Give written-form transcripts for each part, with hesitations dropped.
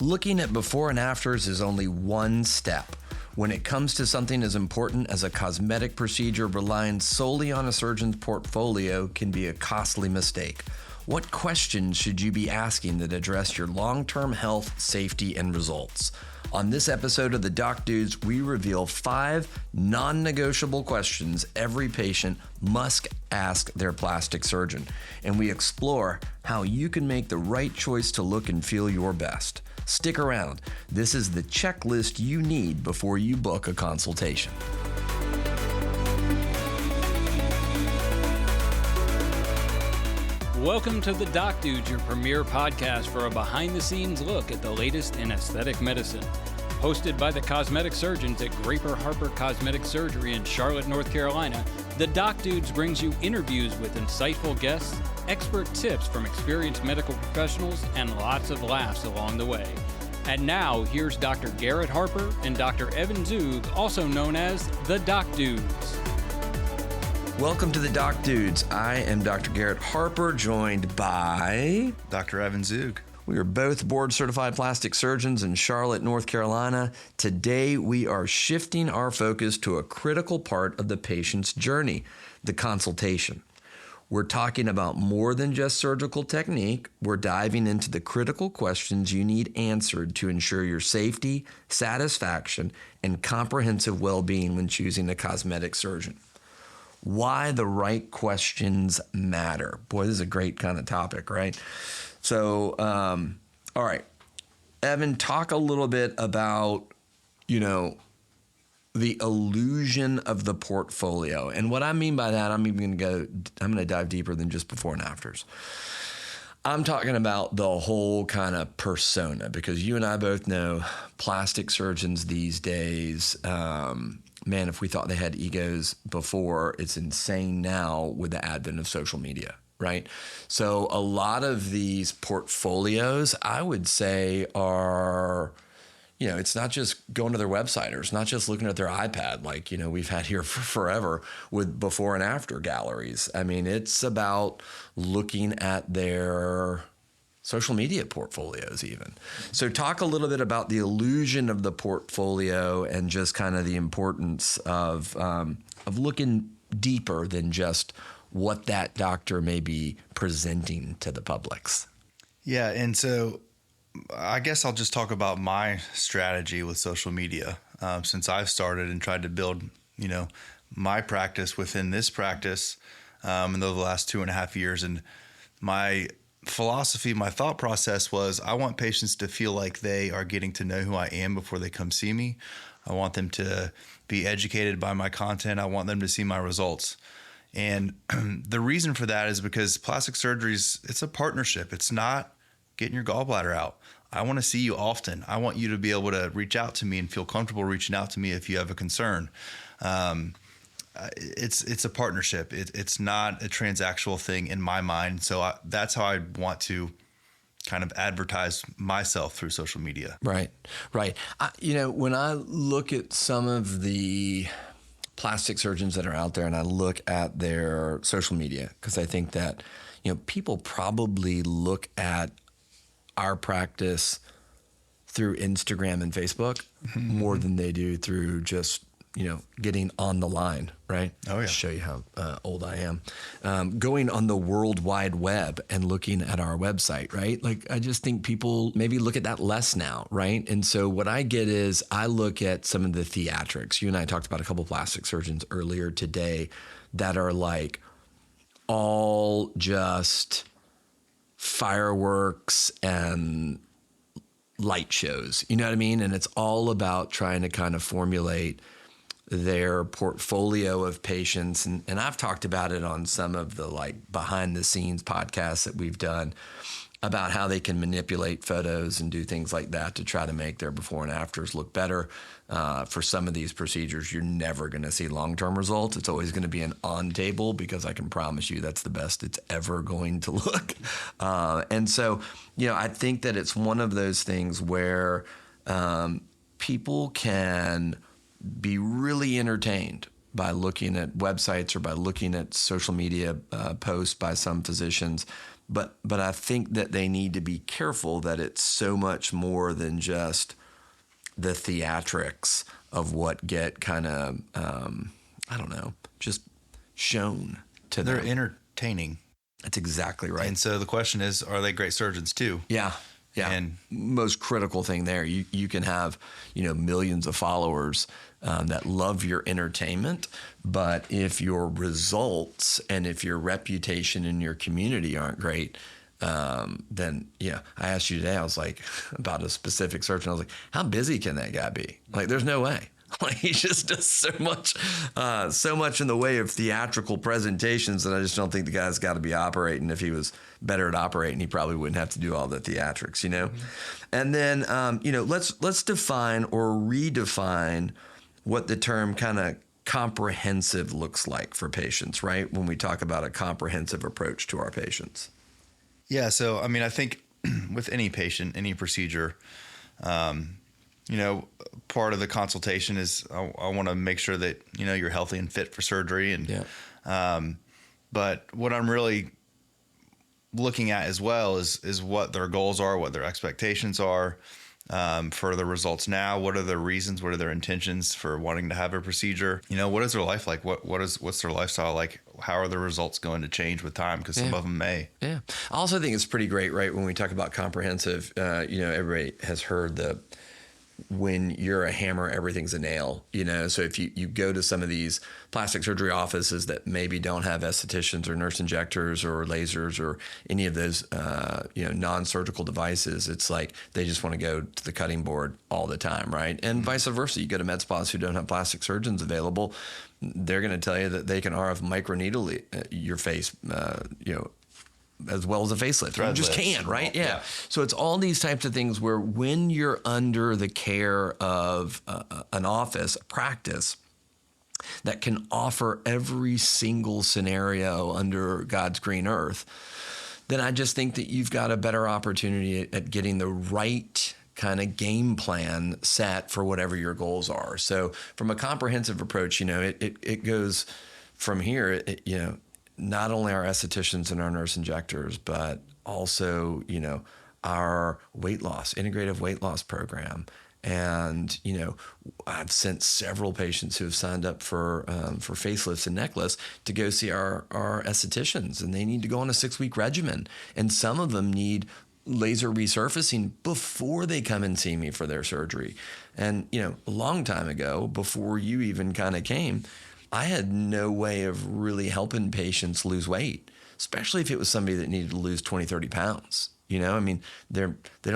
Looking at before and afters is only one step. When it comes to something as important as a cosmetic procedure, relying solely on a surgeon's portfolio can be a costly mistake. What questions should you be asking that address your long-term health, safety, and results? On this episode of the Doc Dudes, we reveal 5 non-negotiable questions every patient must ask their plastic surgeon, and we explore how you can make the right choice to look and feel your best. Stick around. This is the checklist you need before you book a consultation. Welcome to the Doc Dudes, your premier podcast for a behind-the-scenes look at the latest in aesthetic medicine. Hosted by the cosmetic surgeons at Garrett Harper Cosmetic Surgery in Charlotte, North Carolina, the Doc Dudes brings you interviews with insightful guests, expert tips from experienced medical professionals, and lots of laughs along the way. And now, here's Dr. Garrett Harper and Dr. Evon Zoog, also known as the Doc Dudes. Welcome to the Doc Dudes. I am Dr. Garrett Harper, joined by Dr. Evon Zoog. We are both board-certified plastic surgeons in Charlotte, North Carolina. Today, we are shifting our focus to a critical part of the patient's journey, the consultation. We're talking about more than just surgical technique. We're diving into the critical questions you need answered to ensure your safety, satisfaction, and comprehensive well-being when choosing a cosmetic surgeon. Why the right questions matter. Boy, this is a great kind of topic, right? So, all right, Evon, talk a little bit about, the illusion of the portfolio. And what I mean by that, I'm going to dive deeper than just before and afters. I'm talking about the whole kind of persona, because you and I both know plastic surgeons these days, man, if we thought they had egos before, it's insane now with the advent of social media, right? So a lot of these portfolios, I would say, are, it's not just going to their website, or it's not just looking at their iPad like, we've had here for forever with before and after galleries. I mean, it's about looking at their social media portfolios even. So talk a little bit about the illusion of the portfolio and just kind of the importance of looking deeper than just what that doctor may be presenting to the publics. Yeah, and so I guess I'll just talk about my strategy with social media since I've started and tried to build, my practice within this practice in the last 2.5 years. And my philosophy, my thought process was I want patients to feel like they are getting to know who I am before they come see me. I want them to be educated by my content. I want them to see my results. And the reason for that is because plastic surgery it's a partnership. It's not getting your gallbladder out. I want to see you often. I want you to be able to reach out to me and feel comfortable reaching out to me if you have a concern. It's a partnership. It's not a transactional thing in my mind. So that's how I want to kind of advertise myself through social media. Right. When I look at some of the plastic surgeons that are out there and I look at their social media, because I think that, people probably look at our practice through Instagram and Facebook more than they do through just, getting on the line, right? Oh, yeah. Show you how old I am. Going on the World Wide Web and looking at our website, right? Like, I just think people maybe look at that less now, right? And so what I get is I look at some of the theatrics. You and I talked about a couple of plastic surgeons earlier today that are like all just fireworks and light shows, you know what I mean? And it's all about trying to kind of formulate their portfolio of patients. And I've talked about it on some of the behind the scenes podcasts that we've done about how they can manipulate photos and do things like that to try to make their before and afters look better. For some of these procedures, you're never going to see long-term results. It's always going to be an on table, because I can promise you that's the best it's ever going to look. And so, I think that it's one of those things where people can be really entertained by looking at websites or by looking at social media posts by some physicians But I think that they need to be careful that it's so much more than just the theatrics of what get kind of, I don't know, just shown to them. They're entertaining. That's exactly right. And so the question is, are they great surgeons too? Yeah. Yeah. And most critical thing there, you can have, millions of followers that love your entertainment, but if your results and if your reputation in your community aren't great, then I asked you today, I was like, about a specific surgeon. I was like, how busy can that guy be? Like, there's no way. Like, he just does so much in the way of theatrical presentations that I just don't think the guy's got to be operating. If he was better at operating, he probably wouldn't have to do all the theatrics, Mm-hmm. And then, let's define or redefine what the term kind of comprehensive looks like for patients, right? When we talk about a comprehensive approach to our patients. Yeah. So, I mean, I think with any patient, any procedure, part of the consultation is I want to make sure that, you're healthy and fit for surgery. And, but what I'm really looking at as well is what their goals are, what their expectations are, for the results now. What are their reasons? What are their intentions for wanting to have a procedure? What is their life like? What's their lifestyle like? How are the results going to change with time? Because some of them may. Yeah. I also think it's pretty great, right? When we talk about comprehensive, everybody has heard when you're a hammer, everything's a nail, So if you go to some of these plastic surgery offices that maybe don't have estheticians or nurse injectors or lasers or any of those, non-surgical devices, it's like they just want to go to the cutting board all the time, right? And vice versa. You go to med spas who don't have plastic surgeons available, they're going to tell you that they can RF microneedle your face, as well as a facelift. You just can, right? Yeah. So it's all these types of things where when you're under the care of an office, a practice that can offer every single scenario under God's green earth, then I just think that you've got a better opportunity at getting the right kind of game plan set for whatever your goals are. So from a comprehensive approach, it goes from here, not only our estheticians and our nurse injectors, but also, our integrative weight loss program. And, I've sent several patients who have signed up for facelifts and necklace to go see our estheticians, and they need to go on a 6-week regimen. And some of them need laser resurfacing before they come and see me for their surgery. And, a long time ago, before you even kind of came, I had no way of really helping patients lose weight, especially if it was somebody that needed to lose 20, 30 pounds. They don't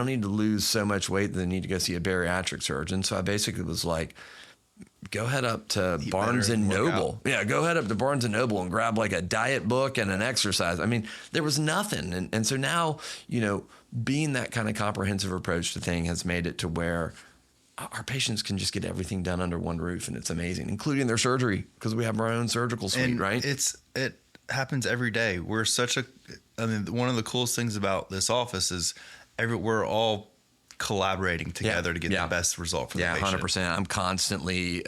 need to lose so much weight that they need to go see a bariatric surgeon. So I basically was like, go head up to Barnes and Noble. Yeah, go head up to Barnes and Noble and grab like a diet book and an exercise. I mean, there was nothing. And so now, being that kind of comprehensive approach to thing has made it to where our patients can just get everything done under one roof, and it's amazing, including their surgery, because we have our own surgical suite, and right? It happens every day. One of the coolest things about this office is we're all collaborating together to get the best result for the patient. 100%. I'm constantly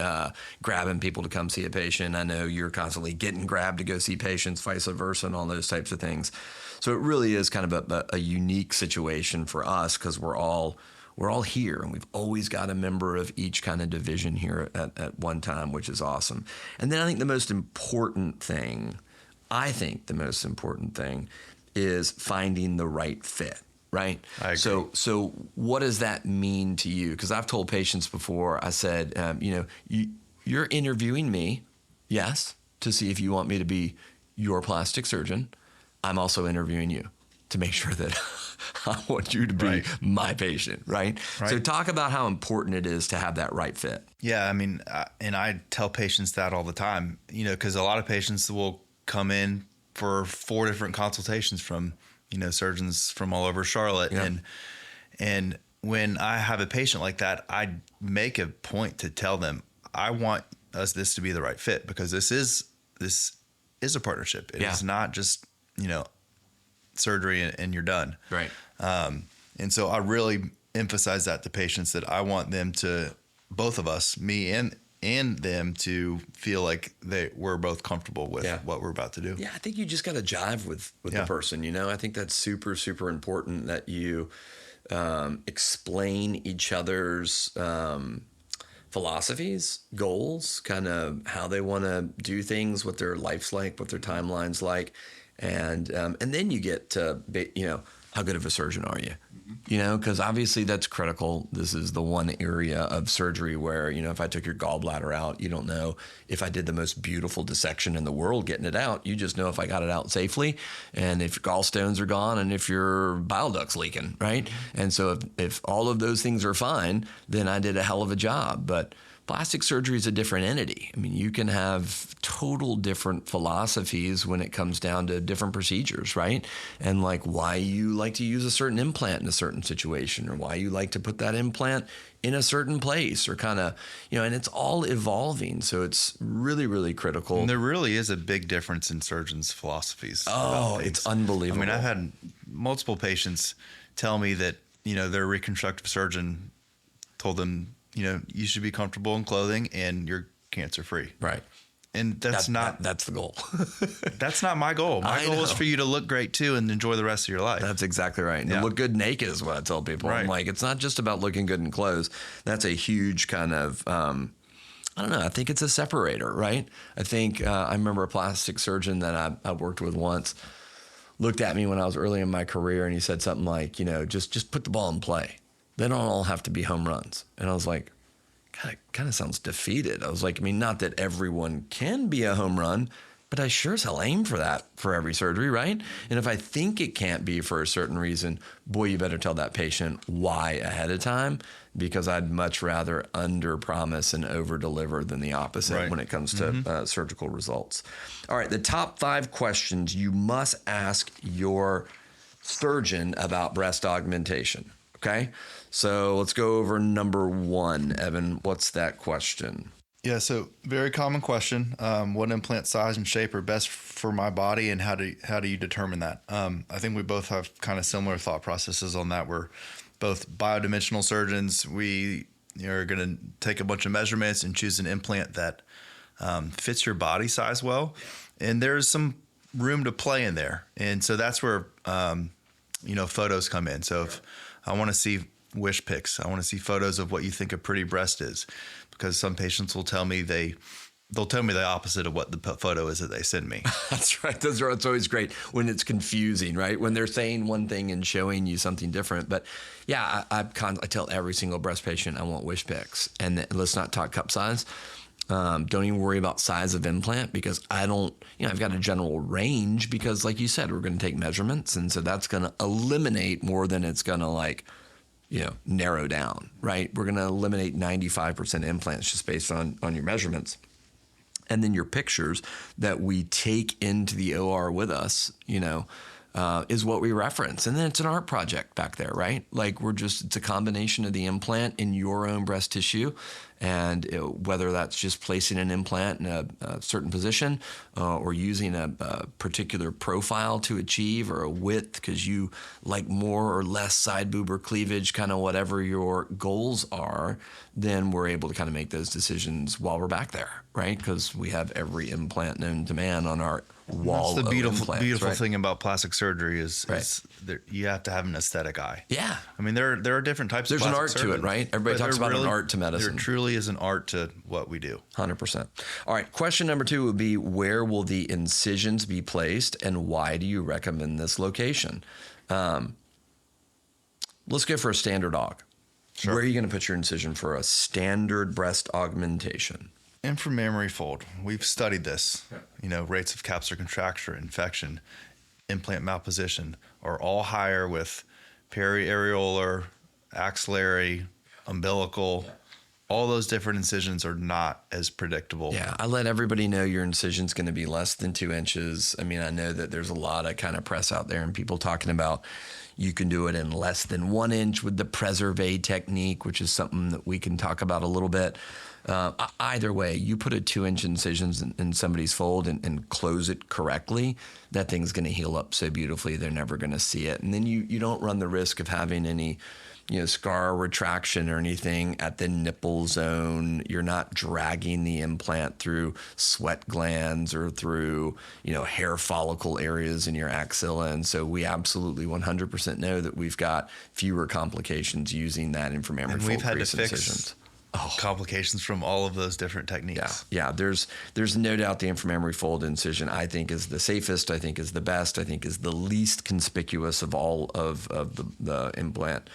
grabbing people to come see a patient. I know you're constantly getting grabbed to go see patients, vice versa, and all those types of things. So it really is kind of a unique situation for us, because we're all here, and we've always got a member of each kind of division here at one time, which is awesome. And then I think the most important thing is finding the right fit, right? I agree. So what does that mean to you? Because I've told patients before, I said, you're interviewing me, yes, to see if you want me to be your plastic surgeon. I'm also interviewing you to make sure that I want you to be my patient, right? So talk about how important it is to have that right fit. Yeah, I mean, and I tell patients that all the time, because a lot of patients will come in for 4 different consultations from, surgeons from all over Charlotte. Yeah. And when I have a patient like that, I make a point to tell them, I want this to be the right fit, because this is a partnership. It is not just, surgery and you're done. Right. And so I really emphasize that to patients, that I want them to, both of us, me and and them to feel like we're both comfortable with what we're about to do. Yeah, I think you just got to jive with the person. I think that's super, super important that you explain each other's philosophies, goals, kind of how they want to do things, what their life's like, what their timeline's like. And then you get to, how good of a surgeon are you? Because obviously that's critical. This is the one area of surgery where, if I took your gallbladder out, you don't know if I did the most beautiful dissection in the world getting it out. You just know if I got it out safely and if your gallstones are gone and if your bile duct's leaking, right? And so if all of those things are fine, then I did a hell of a job. But plastic surgery is a different entity. I mean, you can have total different philosophies when it comes down to different procedures, right? And like why you like to use a certain implant in a certain situation, or why you like to put that implant in a certain place, or kind of, and it's all evolving. So it's really, really critical. And there really is a big difference in surgeons' philosophies. Oh, it's unbelievable. I mean, I've had multiple patients tell me that, their reconstructive surgeon told them, you should be comfortable in clothing and you're cancer free. Right. And that's the goal. That's not my goal. My goal is for you to look great too and enjoy the rest of your life. That's exactly right. And look good naked is what I tell people. Right. I'm like, it's not just about looking good in clothes. That's a huge kind of, I don't know. I think it's a separator, right? I think I remember a plastic surgeon that I worked with once looked at me when I was early in my career and he said something like, just put the ball in play. They don't all have to be home runs. And I was like, kind of sounds defeated. I was like, not that everyone can be a home run, but I sure as hell aim for that for every surgery, right? And if I think it can't be for a certain reason, boy, you better tell that patient why ahead of time, because I'd much rather under promise and over deliver than the opposite when it comes to surgical results. All right, the top 5 questions you must ask your surgeon about breast augmentation. Okay, so let's go over number 1. Evan, what's that question? Yeah, so very common question. What implant size and shape are best for my body, and how do you determine that? I think we both have kind of similar thought processes on that. We're both biodimensional surgeons. We are going to take a bunch of measurements and choose an implant that fits your body size well, and there's some room to play in there. And so that's where photos come in. So if I want to see wish pics, I want to see photos of what you think a pretty breast is, because some patients will tell me they'll tell me the opposite of what the photo is that they send me. That's right. It's always great when it's confusing, right? When they're saying one thing and showing you something different. But yeah, I tell every single breast patient I want wish pics, and let's not talk cup size. Don't even worry about size of implant, because I don't, I've got a general range, because like you said, we're going to take measurements. And so that's going to eliminate more than it's going to narrow down, right? We're going to eliminate 95% implants just based on your measurements. And then your pictures that we take into the OR with us, is what we reference. And then it's an art project back there, right? Like it's a combination of the implant in your own breast tissue, and whether that's just placing an implant in a certain position or using a particular profile to achieve, or a width because you like more or less side boob or cleavage, kind of whatever your goals are, then we're able to kind of make those decisions while we're back there, right? Because we have every implant known to man on our wall. That's the beautiful right? thing about plastic surgery is you have to have an aesthetic eye. Yeah. I mean, there are different types of plastic surgery. There's an art to it, right? Everybody talks about an art to medicine. There truly is an art to what we do. 100%. All right. Question number 2 would be, where will the incisions be placed, and why do you recommend this location? Let's go for a standard aug. Sure. Where are you going to put your incision for a standard breast augmentation? Inframammary fold. We've studied this. Rates of capsular contracture, infection, implant malposition are all higher with periareolar, axillary, umbilical. All those different incisions are not as predictable. Yeah, I let everybody know your incision's going to be less than 2 inches. I mean, I know that there's a lot of kind of press out there and people talking about you can do it in less than 1 inch with the Preserve technique, which is something that we can talk about a little bit. Either way, you put a 2-inch incision in somebody's fold and close it correctly, that thing's going to heal up so beautifully they're never going to see it. And then you don't run the risk of having any scar retraction or anything at the nipple zone. You're not dragging the implant through sweat glands or through, hair follicle areas in your axilla. And so we absolutely 100% know that we've got fewer complications using that inframammary fold crease incisions. Complications from all of those different techniques. Yeah. There's no doubt the inframammary fold incision, I think, is the safest. I think is the best. I think is the least conspicuous of all of the implant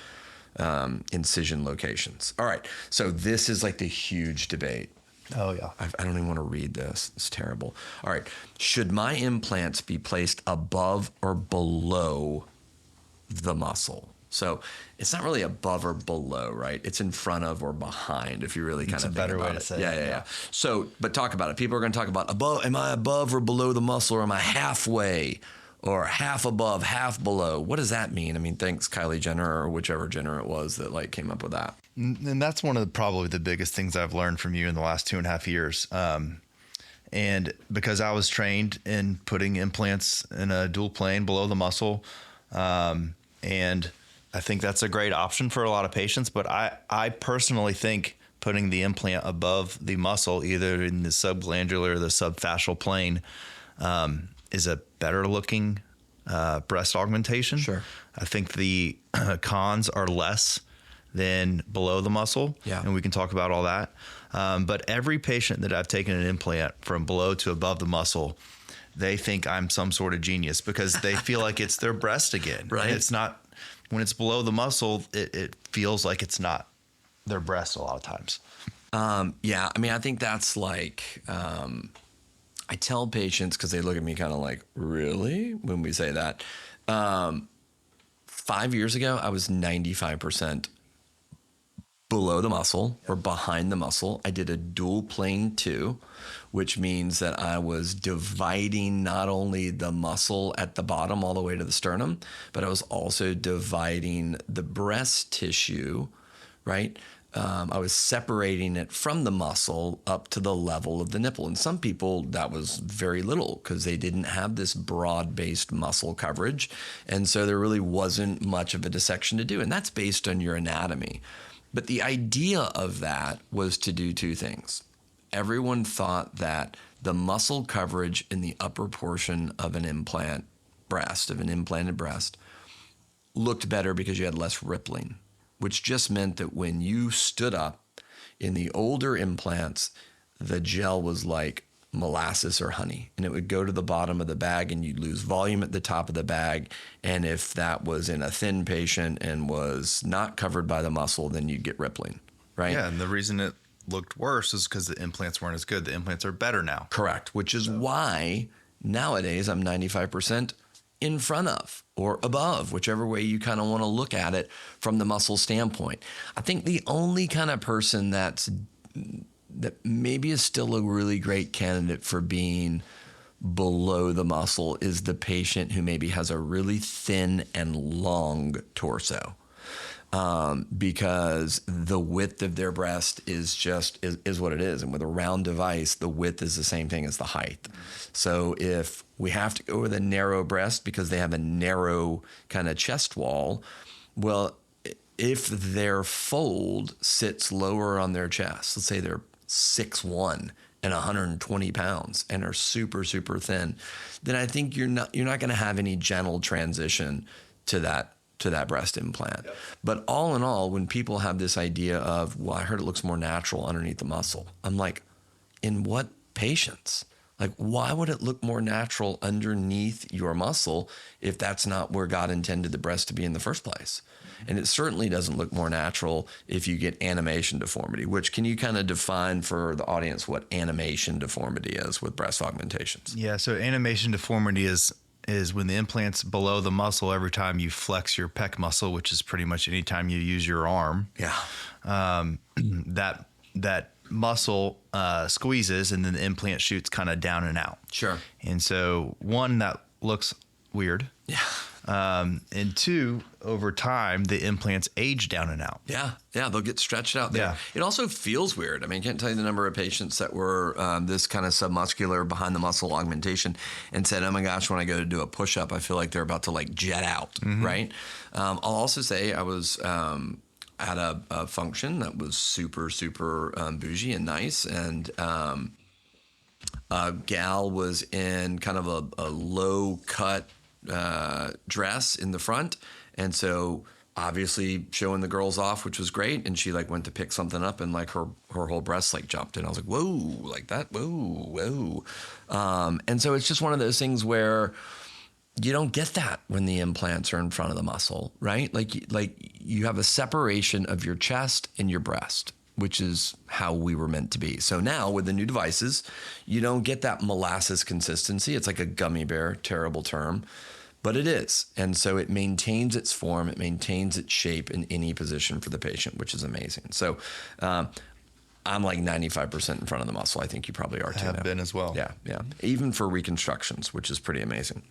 incision locations. All right. So this is like the huge debate. Oh yeah. I don't even want to read this. It's terrible. All right. Should my implants be placed above or below the muscle? So it's not really above or below, right? It's in front of or behind, if you really kind of think about it. It's a better way to say it. Yeah. So, but talk about it. People are going to talk about above. Am I above or below the muscle, or am I halfway, or half above, half below? What does that mean? I mean, thanks Kylie Jenner or whichever Jenner it was that came up with that. And that's one of probably the biggest things I've learned from you in the last 2.5 years. And because I was trained in putting implants in a dual plane below the muscle, and I think that's a great option for a lot of patients, but I personally think putting the implant above the muscle, either in the subglandular or the subfascial plane, is a better looking breast augmentation. Sure. I think the cons are less than below the muscle, and we can talk about all that. But every patient that I've taken an implant from below to above the muscle, they think I'm some sort of genius because they feel like it's their breast again. Right. And it's not. When it's below the muscle, it feels like it's not their breast a lot of times. Yeah. I mean, I think that's like, I tell patients, because they look at me kind of like, really? When we say that. 5 years ago, I was 95% below the muscle or behind the muscle. I did a dual plane 2, which means that I was dividing not only the muscle at the bottom all the way to the sternum, but I was also dividing the breast tissue, right? I was separating it from the muscle up to the level of the nipple. And some people, that was very little because they didn't have this broad-based muscle coverage. And so there really wasn't much of a dissection to do. And that's based on your anatomy. But the idea of that was to do 2 things. Everyone thought that the muscle coverage in the upper portion of an implanted breast, looked better because you had less rippling, which just meant that when you stood up in the older implants, the gel was like molasses or honey, and it would go to the bottom of the bag and you'd lose volume at the top of the bag. And if that was in a thin patient and was not covered by the muscle, then you'd get rippling, right? Yeah, and the reason it looked worse is because the implants weren't as good. The implants are better now. Correct, which is why nowadays I'm 95% in front of or above, whichever way you kind of want to look at it from the muscle standpoint. I think the only kind of person that maybe is still a really great candidate for being below the muscle is the patient who maybe has a really thin and long torso. Because the width of their breast is what it is. And with a round device, the width is the same thing as the height. So if we have to go with a narrow breast because they have a narrow kind of chest wall, well, if their fold sits lower on their chest, let's say they're 6'1" and 120 pounds and are super, super thin, then I think you're not going to have any gentle transition to that breast implant. Yep. But all in all, when people have this idea of, well, I heard it looks more natural underneath the muscle, I'm like, in what patients? Like, why would it look more natural underneath your muscle if that's not where God intended the breast to be in the first place? And it certainly doesn't look more natural if you get animation deformity, which can you kind of define for the audience what animation deformity is with breast augmentations? Yeah, so animation deformity is when the implant's below the muscle every time you flex your pec muscle, which is pretty much any time you use your arm. Yeah. That muscle squeezes and then the implant shoots kind of down and out. Sure. And so one, that looks weird. Yeah. And two, over time, the implants age down and out. Yeah, they'll get stretched out there. Yeah. It also feels weird. I mean, I can't tell you the number of patients that were this kind of submuscular behind the muscle augmentation and said, oh my gosh, when I go to do a push-up, I feel like they're about to like jet out, right? I'll also say I was at a function that was super, super bougie and nice, and a gal was in kind of a low-cut dress in the front, and so obviously showing the girls off, which was great, and she like went to pick something up and like her whole breast like jumped, and I was like, whoa, like that, whoa. And so it's just one of those things where you don't get that when the implants are in front of the muscle, right? Like you have a separation of your chest and your breast, which is how we were meant to be. So now with the new devices, you don't get that molasses consistency. It's like a gummy bear, terrible term, but it is. And so it maintains its form, it maintains its shape in any position for the patient, which is amazing. So I'm like 95% in front of the muscle. I think you probably are too. Have been as well. Yeah. Even for reconstructions, which is pretty amazing.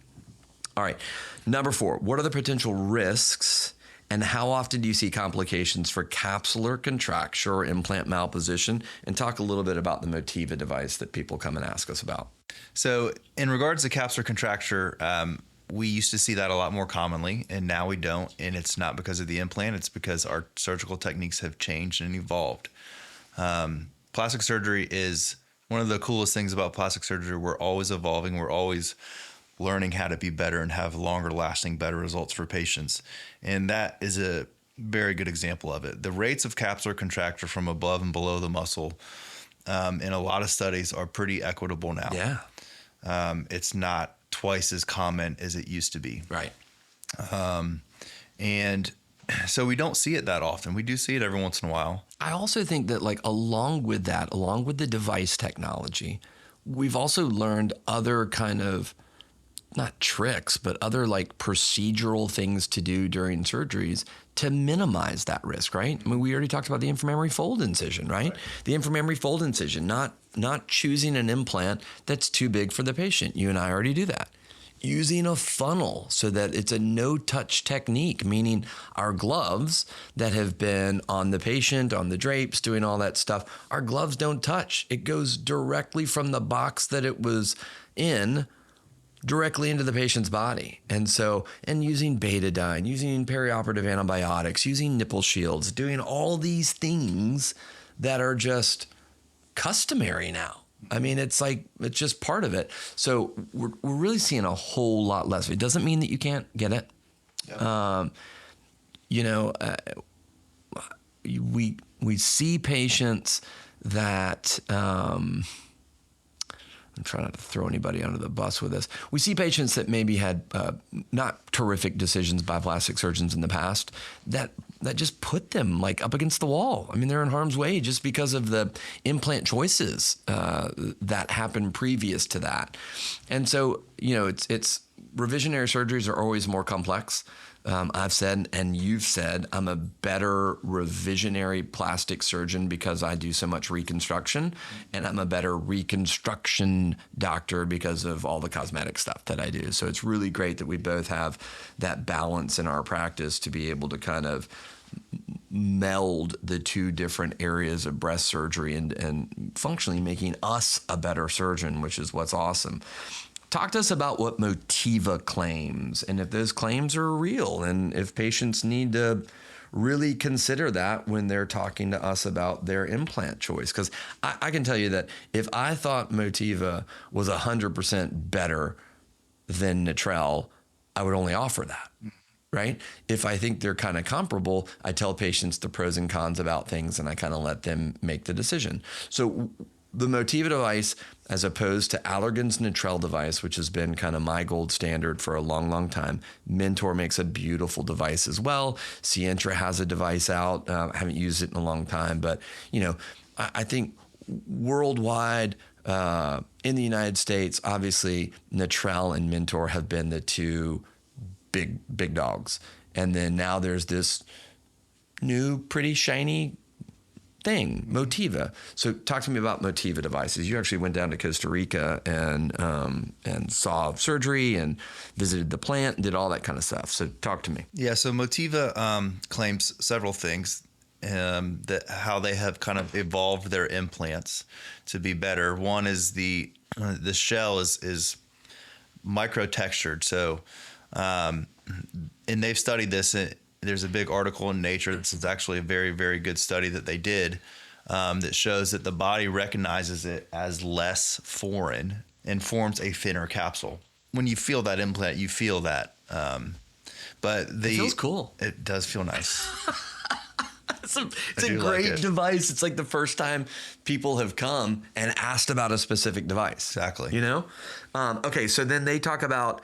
All right, number 4, what are the potential risks and how often do you see complications for capsular contracture or implant malposition? And talk a little bit about the Motiva device that people come and ask us about. So in regards to capsular contracture, we used to see that a lot more commonly, and now we don't. And it's not because of the implant. It's because our surgical techniques have changed and evolved. Plastic surgery is one of the coolest things about plastic surgery. We're always evolving. We're always learning how to be better and have longer lasting, better results for patients. And that is a very good example of it. The rates of capsular contracture from above and below the muscle in a lot of studies are pretty equitable now. Yeah. It's not twice as common as it used to be. Right. And so we don't see it that often. We do see it every once in a while. I also think that like along with the device technology, we've also learned other kind of not tricks, but other like procedural things to do during surgeries to minimize that risk, right? I mean, we already talked about the inframammary fold incision, right? The inframammary fold incision, not choosing an implant that's too big for the patient. You and I already do that. Using a funnel so that it's a no-touch technique, meaning our gloves that have been on the patient, on the drapes, doing all that stuff, our gloves don't touch. It goes directly from the box that it was in directly into the patient's body. And using betadine, using perioperative antibiotics, using nipple shields, doing all these things that are just customary now. I mean, it's just part of it. So we're really seeing a whole lot less. It doesn't mean that you can't get it. Yep. We see patients that, I'm trying not to throw anybody under the bus with this. We see patients that maybe had not terrific decisions by plastic surgeons in the past that just put them like up against the wall. I mean, they're in harm's way just because of the implant choices that happened previous to that. And so, it's revisionary surgeries are always more complex. I've said, and you've said, I'm a better revisionary plastic surgeon because I do so much reconstruction, and I'm a better reconstruction doctor because of all the cosmetic stuff that I do. So it's really great that we both have that balance in our practice to be able to kind of meld the two different areas of breast surgery and functionally making us a better surgeon, which is what's awesome. Talk to us about what Motiva claims and if those claims are real and if patients need to really consider that when they're talking to us about their implant choice. Because I can tell you that if I thought Motiva was 100% better than Nitrel, I would only offer that, right? If I think they're kind of comparable, I tell patients the pros and cons about things and I kind of let them make the decision. So the Motiva device, as opposed to Allergan's Nitrel device, which has been kind of my gold standard for a long, long time. Mentor makes a beautiful device as well. Sientra has a device out. I haven't used it in a long time, but I think worldwide, in the United States, obviously Nitrel and Mentor have been the two big dogs. And then now there's this new, pretty shiny thing, Motiva. So talk to me about Motiva devices. You actually went down to Costa Rica and saw surgery and visited the plant and did all that kind of stuff. So talk to me. Yeah, so Motiva claims several things, that how they have kind of evolved their implants to be better. One is the shell is micro textured. So, and they've studied this. There's a big article in Nature. This is actually a very, very good study that they did, that shows that the body recognizes it as less foreign and forms a thinner capsule. When you feel that implant, you feel that. But it feels cool. It does feel nice. It's a great device. It's like the first time people have come and asked about a specific device. Exactly. You know? Okay, so then they talk about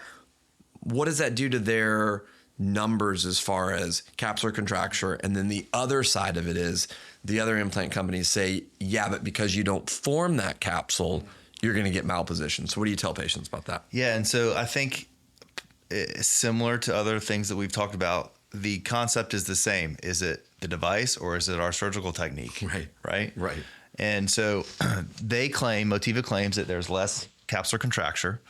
what does that do to their numbers as far as capsular contracture, and then the other side of it is the other implant companies say, yeah, but because you don't form that capsule, you're going to get malposition. So what do you tell patients about that? Yeah, and so I think it's similar to other things that we've talked about. The concept is the same. Is it the device or is it our surgical technique? Right. And so Motiva claims that there's less capsular contracture,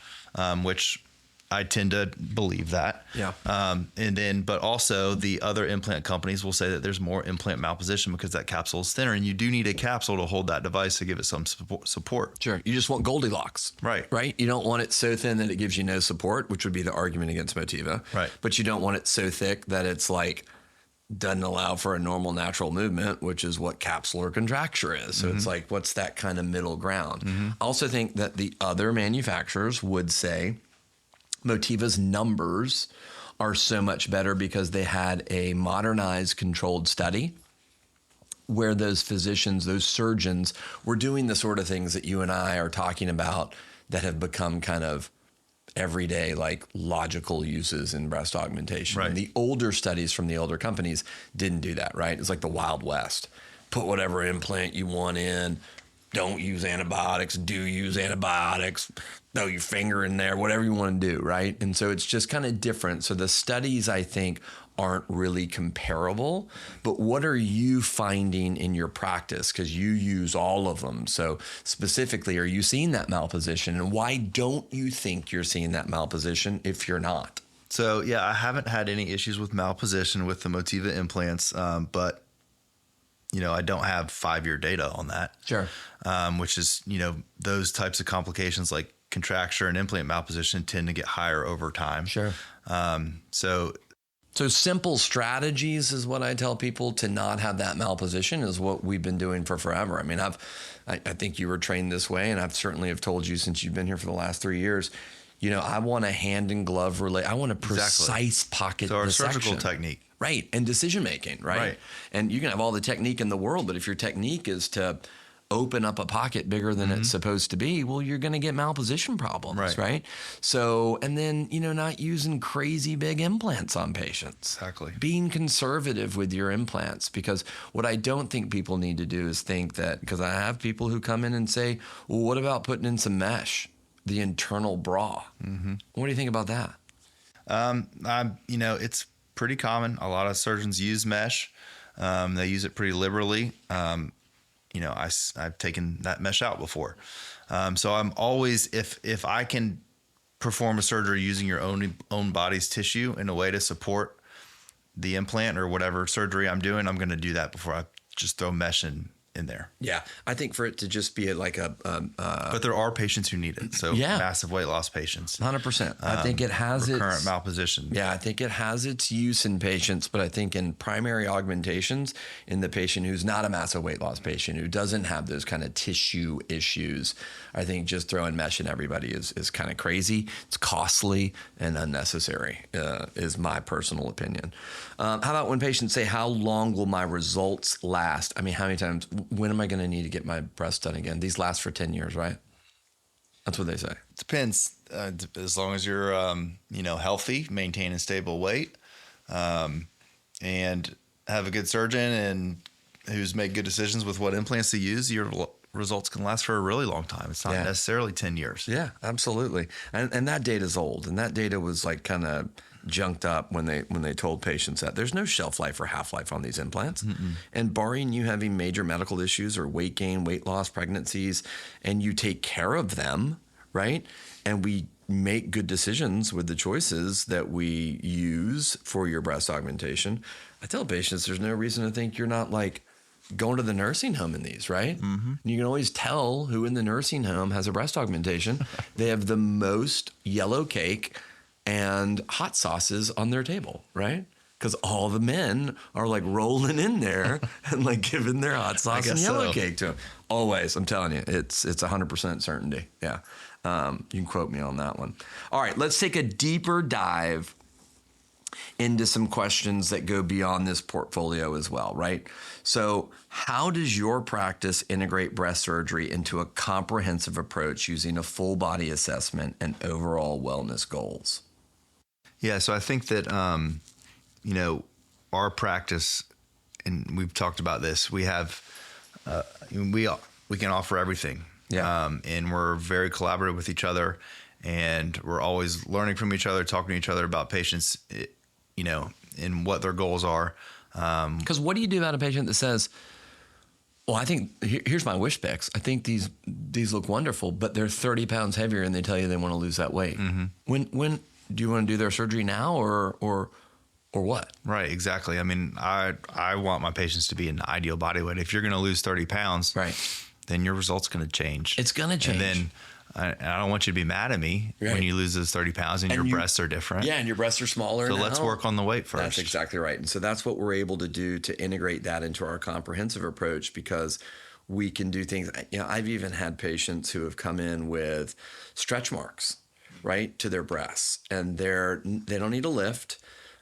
which I tend to believe that. Yeah. But also the other implant companies will say that there's more implant malposition because that capsule is thinner, and you do need a capsule to hold that device to give it some support. Sure. You just want Goldilocks. Right. You don't want it so thin that it gives you no support, which would be the argument against Motiva. Right. But you don't want it so thick that it's like doesn't allow for a normal natural movement, which is what capsular contracture is. So it's like, what's that kind of middle ground? I also think that the other manufacturers would say Motiva's numbers are so much better because they had a modernized controlled study where those physicians, those surgeons were doing the sort of things that you and I are talking about that have become kind of everyday, like logical uses in breast augmentation. Right. And the older studies from the older companies didn't do that, right? It's like the Wild West. Put whatever implant you want in. Don't use antibiotics. Do use antibiotics. Throw your finger in there, whatever you want to do, right? And so it's just kind of different. So the studies, I think, aren't really comparable. But what are you finding in your practice? Because you use all of them. So specifically, are you seeing that malposition? And why don't you think you're seeing that malposition if you're not? So, yeah, I haven't had any issues with malposition with the Motiva implants, but I don't have 5-year data on that. Sure. Which is, those types of complications like contracture and implant malposition tend to get higher over time. Sure. So simple strategies is what I tell people to not have that malposition is what we've been doing for forever. I mean, I think you were trained this way, and I've certainly have told you since you've been here for the last 3 years. I want a hand and glove I want a precise pocket so our dissection. surgical technique. Right. And decision making, right? And you can have all the technique in the world, but if your technique is to open up a pocket bigger than it's supposed to be, well, you're going to get malposition problems, right? So, and then, not using crazy big implants on patients. Exactly. Being conservative with your implants, because what I don't think people need to do is think that, because I have people who come in and say, well, what about putting in some mesh, the internal bra? What do you think about that? It's pretty common. A lot of surgeons use mesh. They use it pretty liberally. I've taken that mesh out before. So I'm always, if I can perform a surgery using your own body's tissue in a way to support the implant or whatever surgery I'm doing, I'm going to do that before I just throw mesh in there. Yeah. I think for it to just be like but there are patients who need it. So massive weight loss patients. 100%. I think it has recurrent malposition. Yeah. I think it has its use in patients, but I think in primary augmentations, in the patient who's not a massive weight loss patient, who doesn't have those kind of tissue issues, I think just throwing mesh in everybody is kind of crazy. It's costly and unnecessary, is my personal opinion. How about when patients say, how long will my results last? I mean, how many times, when am I going to need to get my breast done again? These last for 10 years, right? That's what they say. Depends. As long as you're, healthy, maintain a stable weight, and have a good surgeon and who's made good decisions with what implants to use, your results can last for a really long time. It's not necessarily 10 years. Yeah, absolutely. And that data is old. And that data was like kind of junked up when they told patients that there's no shelf life or half-life on these implants. And barring you having major medical issues or weight gain, weight loss, pregnancies, and you take care of them, right? And we make good decisions with the choices that we use for your breast augmentation. I tell patients there's no reason to think you're not like going to the nursing home in these, right? You can always tell who in the nursing home has a breast augmentation. They have the most yellow cake and hot sauces on their table, right? Because all the men are like rolling in there and like giving their hot sauce and yellow cake to them. Always, I'm telling you, it's 100% certainty. Yeah. You can quote me on that one. All right, let's take a deeper dive into some questions that go beyond this portfolio as well, right? So how does your practice integrate breast surgery into a comprehensive approach using a full body assessment and overall wellness goals? Yeah, so I think that, our practice, and we've talked about this, we have, we can offer everything. Yeah. And we're very collaborative with each other, and we're always learning from each other, talking to each other about patients, and what their goals are. Because what do you do about a patient that says, well, I think here's my wish specs. I think these look wonderful, but they're 30 pounds heavier and they tell you they want to lose that weight. When do you want to do their surgery now or what? Right, exactly. I mean, I want my patients to be in ideal body weight. If you're going to lose 30 pounds, right, then your result's going to change. It's going to change. And then I don't want you to be mad at me when you lose those 30 pounds and your breasts are different. Yeah, and your breasts are smaller. So let's work on the weight first. That's exactly right. And so that's what we're able to do to integrate that into our comprehensive approach, because we can do things. I've even had patients who have come in with stretch marks, right, to their breasts, and they don't need a lift.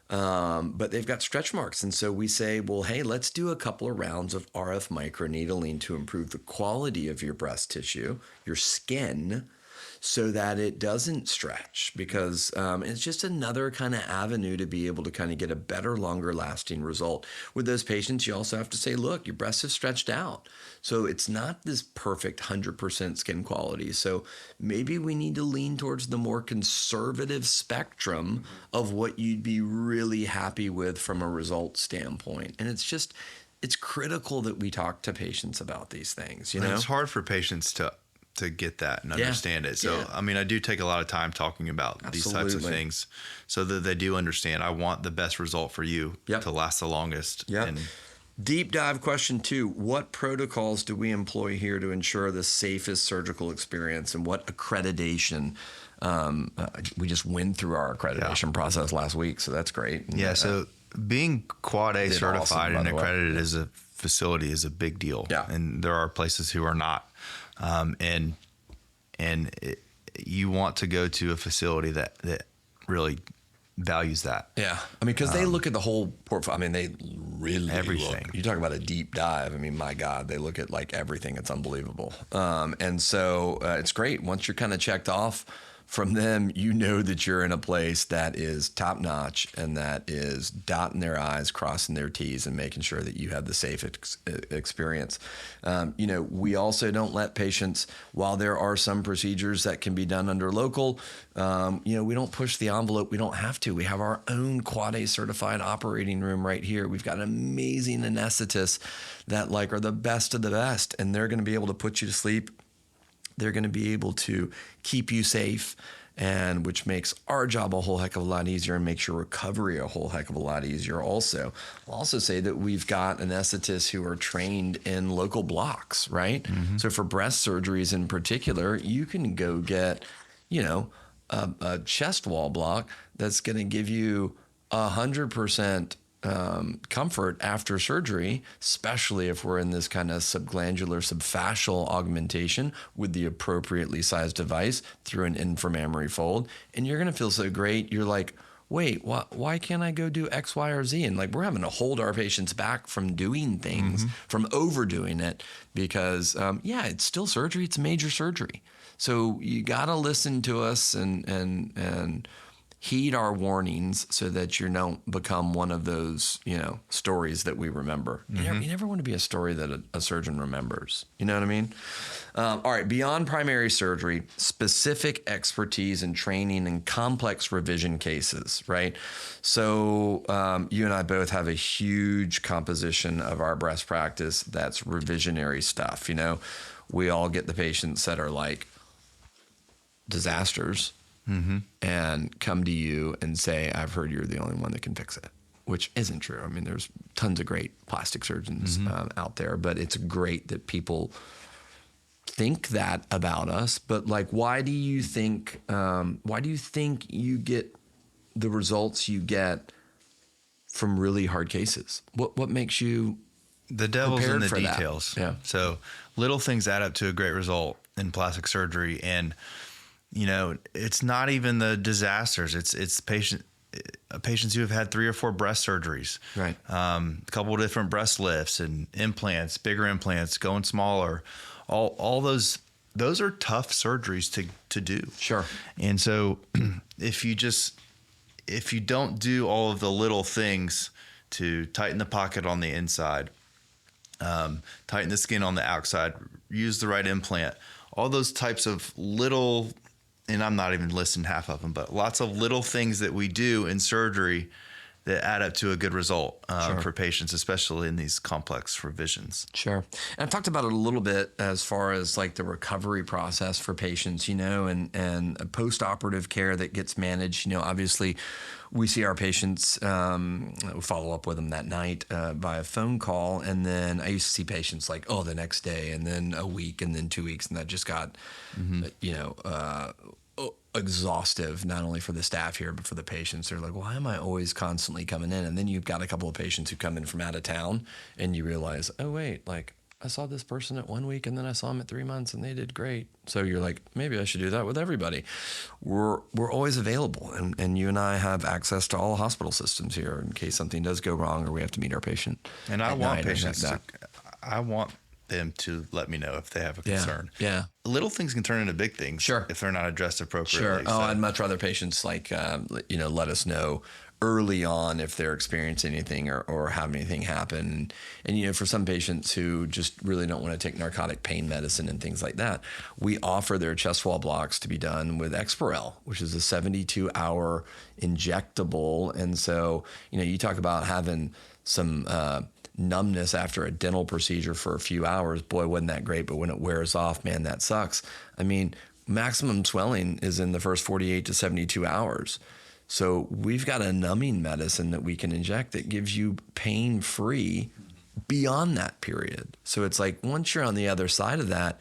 But they've got stretch marks. And so we say, well, hey, let's do a couple of rounds of RF microneedling to improve the quality of your breast tissue, your skin, so that it doesn't stretch, because it's just another kind of avenue to be able to kind of get a better, longer lasting result. With those patients, you also have to say, look, your breasts have stretched out. So it's not this perfect 100% skin quality. So maybe we need to lean towards the more conservative spectrum of what you'd be really happy with from a result standpoint. And it's critical that we talk to patients about these things. It's hard for patients to get that and understand it. So, I mean, I do take a lot of time talking about these types of things so that they do understand. I want the best result for you to last the longest. And deep dive question 2, what protocols do we employ here to ensure the safest surgical experience, and what accreditation? We just went through our accreditation process last week, so that's great. So being Quad A certified and accredited as a facility is a big deal. And there are places who are not. You want to go to a facility that really values that. Yeah. I mean, because they look at the whole portfolio. I mean, they really everything. You talk about a deep dive. I mean, my God, they look at like everything. It's unbelievable. And so it's great. Once you're kind of checked off from them, you know that you're in a place that is top notch and that is dotting their I's, crossing their T's, and making sure that you have the safe experience. We also don't let patients, while there are some procedures that can be done under local, we don't push the envelope. We don't have to. We have our own Quad A certified operating room right here. We've got amazing anesthetists that are the best of the best, and they're going to be able to put you to sleep. They're going to be able to keep you safe, and which makes our job a whole heck of a lot easier and makes your recovery a whole heck of a lot easier also. I'll also say that we've got anesthetists who are trained in local blocks, right? So for breast surgeries in particular, you can go get, a chest wall block that's going to give you 100% comfort after surgery, especially if we're in this kind of subglandular, subfascial augmentation with the appropriately sized device through an inframammary fold. And you're going to feel so great. You're like, wait, why can't I go do X, Y, or Z? And we're having to hold our patients back from doing things, from overdoing it, because it's still surgery. It's major surgery. So you got to listen to us and heed our warnings so that you don't become one of those, stories that we remember. You never want to be a story that a surgeon remembers. You know what I mean? All right. Beyond primary surgery, specific expertise and training in complex revision cases, right? So you and I both have a huge composition of our breast practice that's revisionary stuff. We all get the patients that are like disasters. And come to you and say, I've heard you're the only one that can fix it, which isn't true. I mean, there's tons of great plastic surgeons out there, but it's great that people think that about us. But like, why do you think you get the results you get from really hard cases? What makes you the devil's in the for details? That? Yeah. So little things add up to a great result in plastic surgery. And it's not even the disasters. It's patients who have had 3 or 4 breast surgeries, right? A couple of different breast lifts and implants, bigger implants, going smaller. All those are tough surgeries to do. Sure. And so if you don't do all of the little things to tighten the pocket on the inside, tighten the skin on the outside, use the right implant, all those types of little, and I'm not even listing half of them, but lots of little things that we do in surgery that add up to a good result for patients, especially in these complex revisions. Sure. And I've talked about it a little bit as far as like the recovery process for patients, and post-operative care that gets managed. Obviously we see our patients, we follow up with them that night via phone call. And then I used to see patients like, the next day, and then a week, and then 2 weeks. And that just got, exhaustive, not only for the staff here, but for the patients. They're like, why am I always constantly coming in? And then you've got a couple of patients who come in from out of town and you realize, oh, wait, like I saw this person at 1 week and then I saw them at 3 months and they did great. So you're like, maybe I should do that with everybody. We're always available. And you and I have access to all hospital systems here in case something does go wrong or we have to meet our patient. And I want patients I want them to let me know if they have a concern. Yeah. Little things can turn into big things if they're not addressed appropriately. Sure. Oh, I'd much rather patients let us know early on if they're experiencing anything or have anything happen. And for some patients who just really don't want to take narcotic pain medicine and things like that, we offer their chest wall blocks to be done with Exparel, which is a 72-hour injectable. And so, you talk about having some numbness after a dental procedure for a few hours. Boy, wasn't that great, but when it wears off, man, that sucks. I mean, maximum swelling is in the first 48 to 72 hours. So we've got a numbing medicine that we can inject that gives you pain-free beyond that period. So it's like once you're on the other side of that,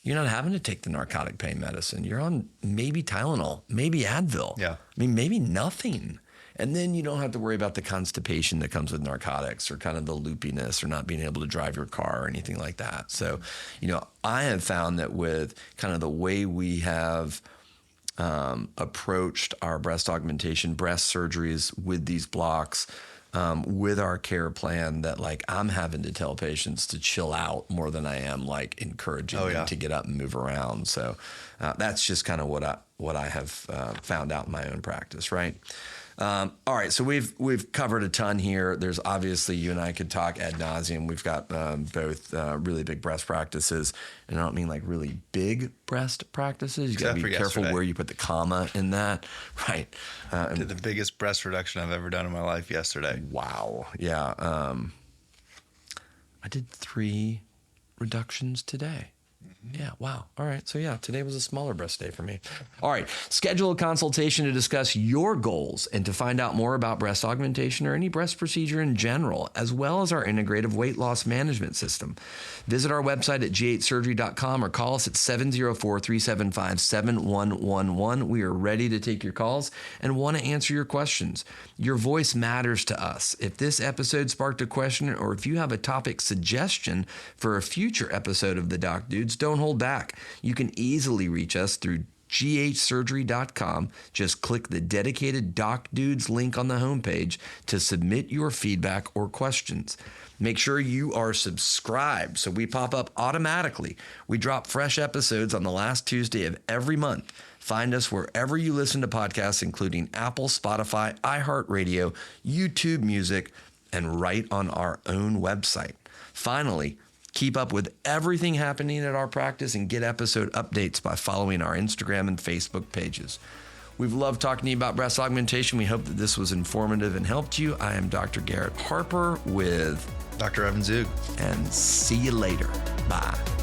you're not having to take the narcotic pain medicine. You're on maybe Tylenol, maybe Advil. Yeah. I mean, maybe nothing. And then you don't have to worry about the constipation that comes with narcotics or kind of the loopiness or not being able to drive your car or anything like that. So, I have found that with kind of the way we have approached our breast augmentation, breast surgeries with these blocks, with our care plan, that like I'm having to tell patients to chill out more than I am like encouraging them to get up and move around. So that's just kind of what I have found out in my own practice, right? All right, so we've covered a ton here. There's obviously, you and I could talk ad nauseum. We've got both really big breast practices, and I don't mean like really big breast practices. You got to be careful where you put the comma in that, right? Did the biggest breast reduction I've ever done in my life yesterday. Wow, yeah. I did 3 reductions today. Yeah. Wow. All right. So yeah, today was a smaller breast day for me. All right. Schedule a consultation to discuss your goals and to find out more about breast augmentation or any breast procedure in general, as well as our integrative weight loss management system. Visit our website at g8surgery.com or call us at 704-375-7111. We are ready to take your calls and want to answer your questions. Your voice matters to us. If this episode sparked a question or if you have a topic suggestion for a future episode of the Doc Dudes, don't hold back. You can easily reach us through ghsurgery.com. Just click the dedicated Doc Dudes link on the homepage to submit your feedback or questions. Make sure you are subscribed so we pop up automatically. We drop fresh episodes on the last Tuesday of every month. Find us wherever you listen to podcasts, including Apple, Spotify, iHeartRadio, YouTube Music, and right on our own website. Finally, keep up with everything happening at our practice and get episode updates by following our Instagram and Facebook pages. We've loved talking to you about breast augmentation. We hope that this was informative and helped you. I am Dr. Garrett Harper with Dr. Evon Zoog. And see you later. Bye.